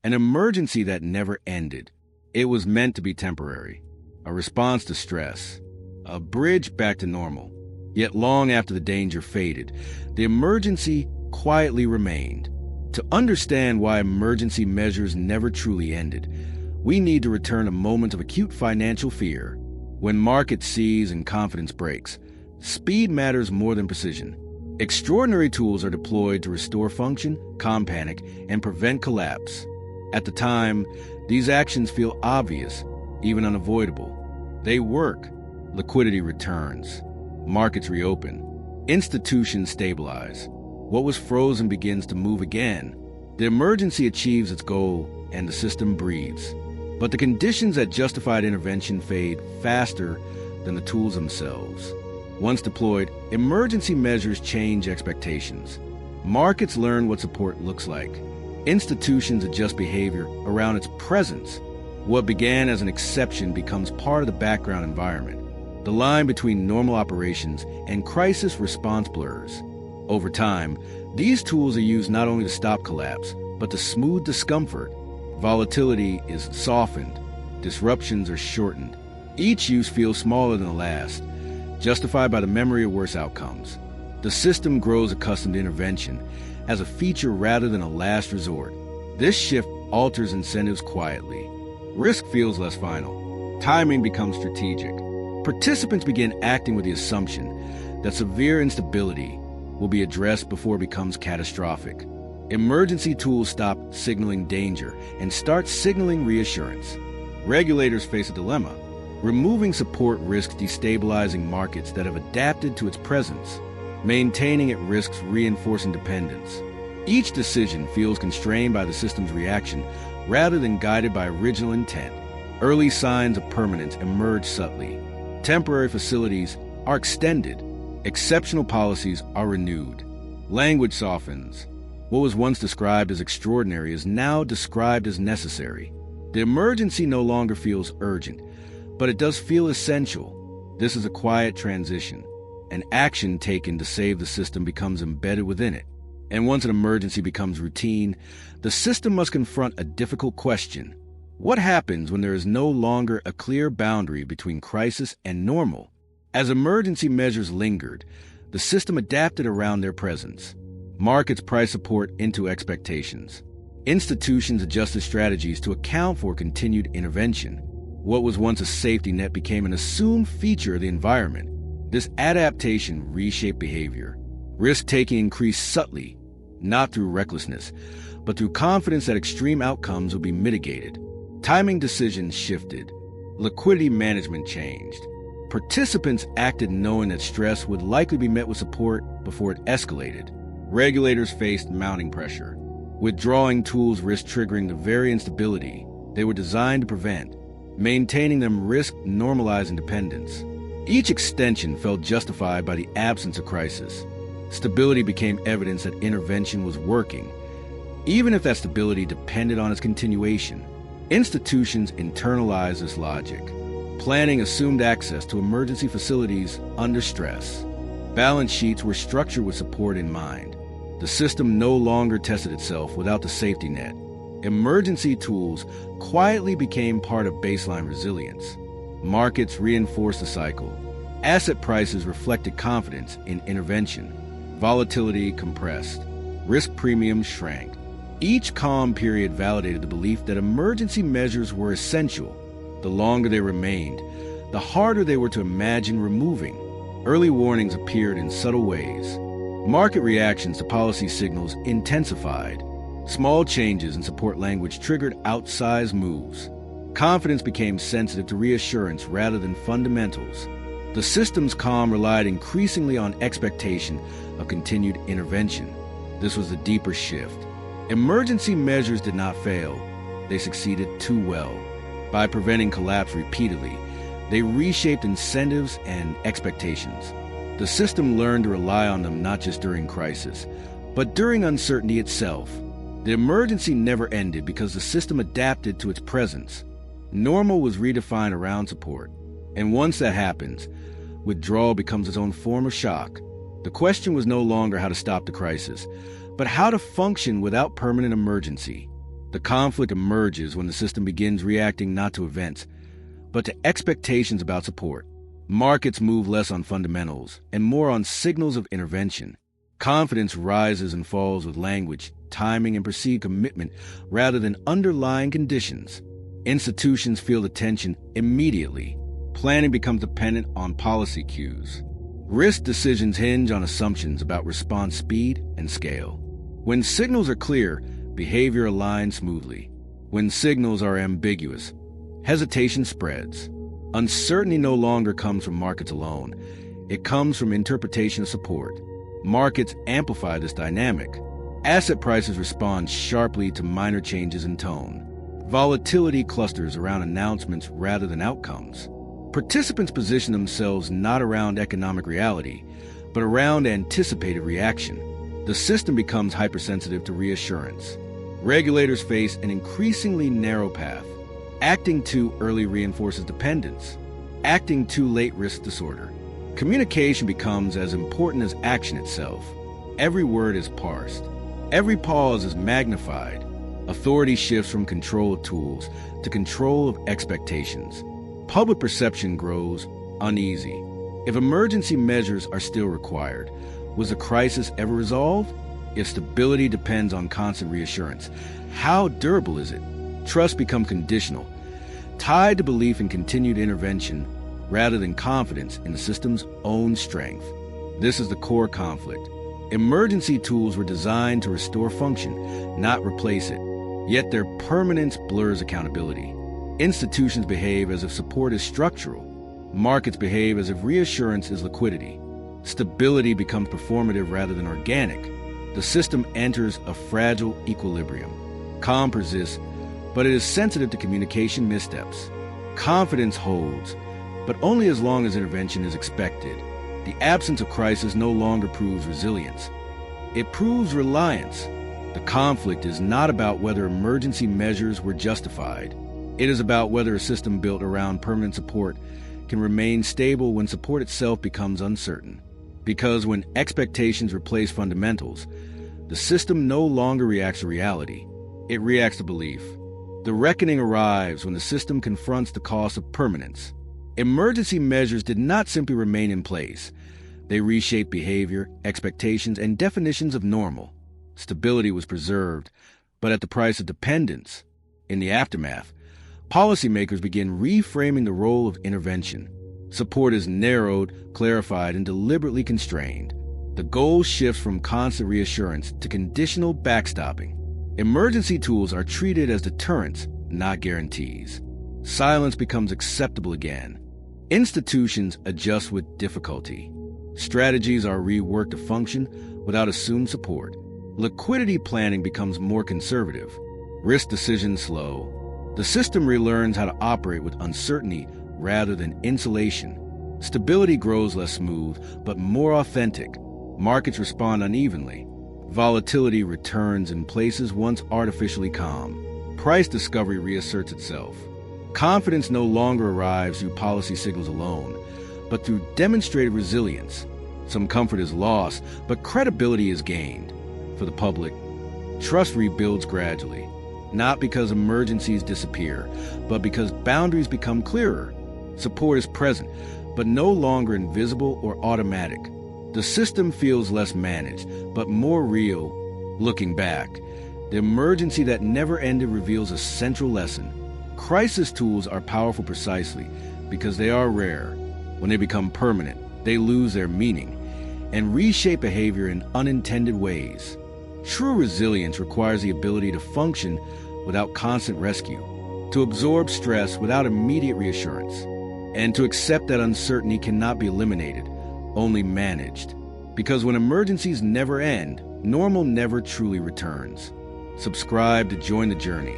an emergency that never ended. It was meant to be temporary, a response to stress, a bridge back to normal. Yet long after the danger faded, the emergency quietly remained. To understand why emergency measures never truly ended, we need to return a moment of acute financial fear. When markets seize and confidence breaks, speed matters more than precision. Extraordinary tools are deployed to restore function, calm panic, and prevent collapse. At the time, these actions feel obvious, even unavoidable. They work. Liquidity returns. Markets reopen. Institutions stabilize. What was frozen begins to move again. The emergency achieves its goal, and the system breathes. But the conditions that justified intervention fade faster than the tools themselves. Once deployed, emergency measures change expectations. Markets learn what support looks like. Institutions adjust behavior around its presence. What began as an exception becomes part of the background environment. The line between normal operations and crisis response blurs. Over time, these tools are used not only to stop collapse, but to smooth discomfort. Volatility is softened. Disruptions are shortened. Each use feels smaller than the last, justified by the memory of worse outcomes. The system grows accustomed to intervention as a feature rather than a last resort. This shift alters incentives quietly. Risk feels less final. Timing becomes strategic. Participants begin acting with the assumption that severe instability will be addressed before it becomes catastrophic. Emergency tools stop signaling danger and start signaling reassurance. Regulators face a dilemma. Removing support risks destabilizing markets that have adapted to its presence. Maintaining it risks reinforcing dependence. Each decision feels constrained by the system's reaction rather than guided by original intent. Early signs of permanence emerge subtly. Temporary facilities are extended. Exceptional policies are renewed. Language softens. What was once described as extraordinary is now described as necessary. The emergency no longer feels urgent, but it does feel essential. This is a quiet transition. An action taken to save the system becomes embedded within it. And once an emergency becomes routine, the system must confront a difficult question. What happens when there is no longer a clear boundary between crisis and normal? As emergency measures lingered, the system adapted around their presence. Markets price support into expectations. Institutions adjusted strategies to account for continued intervention. What was once a safety net became an assumed feature of the environment. This adaptation reshaped behavior. Risk-taking increased subtly, not through recklessness, but through confidence that extreme outcomes would be mitigated. Timing decisions shifted. Liquidity management changed. Participants acted knowing that stress would likely be met with support before it escalated. Regulators faced mounting pressure. Withdrawing tools risked triggering the very instability they were designed to prevent. Maintaining them risked normalizing dependence. Each extension felt justified by the absence of crisis. Stability became evidence that intervention was working, even if that stability depended on its continuation. Institutions internalized this logic. Planning assumed access to emergency facilities under stress. Balance sheets were structured with support in mind. The system no longer tested itself without the safety net. Emergency tools quietly became part of baseline resilience. Markets reinforced the cycle. Asset prices reflected confidence in intervention. Volatility compressed. Risk premiums shrank. Each calm period validated the belief that emergency measures were essential. The longer they remained, the harder they were to imagine removing. Early warnings appeared in subtle ways. Market reactions to policy signals intensified. Small changes in support language triggered outsized moves. Confidence became sensitive to reassurance rather than fundamentals. The system's calm relied increasingly on expectation of continued intervention. This was a deeper shift. Emergency measures did not fail. They succeeded too well. By preventing collapse repeatedly, they reshaped incentives and expectations. The system learned to rely on them not just during crisis, but during uncertainty itself. The emergency never ended because the system adapted to its presence. Normal was redefined around support. And once that happens, withdrawal becomes its own form of shock. The question was no longer how to stop the crisis, but how to function without permanent emergency. The conflict emerges when the system begins reacting not to events, but to expectations about support. Markets move less on fundamentals and more on signals of intervention. Confidence rises and falls with language, timing, and perceived commitment rather than underlying conditions. Institutions feel the tension immediately. Planning becomes dependent on policy cues. Risk decisions hinge on assumptions about response speed and scale. When signals are clear, behavior aligns smoothly. When signals are ambiguous, hesitation spreads. Uncertainty no longer comes from markets alone. It comes from interpretation of support. Markets amplify this dynamic. Asset prices respond sharply to minor changes in tone. Volatility clusters around announcements rather than outcomes. Participants position themselves not around economic reality, but around anticipated reaction. The system becomes hypersensitive to reassurance. Regulators face an increasingly narrow path. Acting too early reinforces dependence. Acting too late risks disorder. Communication becomes as important as action itself. Every word is parsed. Every pause is magnified. Authority shifts from control of tools to control of expectations. Public perception grows uneasy. If emergency measures are still required, was the crisis ever resolved? If stability depends on constant reassurance, how durable is it? Trust becomes conditional, tied to belief in continued intervention rather than confidence in the system's own strength. This is the core conflict. Emergency tools were designed to restore function, not replace it. Yet their permanence blurs accountability. Institutions behave as if support is structural. Markets behave as if reassurance is liquidity. Stability becomes performative rather than organic. The system enters a fragile equilibrium. Calm persists, but it is sensitive to communication missteps. Confidence holds, but only as long as intervention is expected. The absence of crisis no longer proves resilience. It proves reliance. The conflict is not about whether emergency measures were justified. It is about whether a system built around permanent support can remain stable when support itself becomes uncertain. Because when expectations replace fundamentals, the system no longer reacts to reality. It reacts to belief. The reckoning arrives when the system confronts the cost of permanence. Emergency measures did not simply remain in place. They reshaped behavior, expectations, and definitions of normal. Stability was preserved, but at the price of dependence. In the aftermath, policymakers begin reframing the role of intervention. Support is narrowed, clarified, and deliberately constrained. The goal shifts from constant reassurance to conditional backstopping. Emergency tools are treated as deterrents, not guarantees. Silence becomes acceptable again. Institutions adjust with difficulty. Strategies are reworked to function without assumed support. Liquidity planning becomes more conservative. Risk decisions slow. The system relearns how to operate with uncertainty rather than insulation. Stability grows less smooth, but more authentic. Markets respond unevenly. Volatility returns in places once artificially calm. Price discovery reasserts itself. Confidence no longer arrives through policy signals alone, but through demonstrated resilience. Some comfort is lost, but credibility is gained. For the public, trust rebuilds gradually, not because emergencies disappear, but because boundaries become clearer. Support is present, but no longer invisible or automatic. The system feels less managed, but more real. Looking back, the emergency that never ended reveals a central lesson. Crisis tools are powerful precisely because they are rare. When they become permanent, they lose their meaning and reshape behavior in unintended ways. True resilience requires the ability to function without constant rescue, to absorb stress without immediate reassurance, and to accept that uncertainty cannot be eliminated, only managed. Because when emergencies never end, normal never truly returns. Subscribe to join the journey.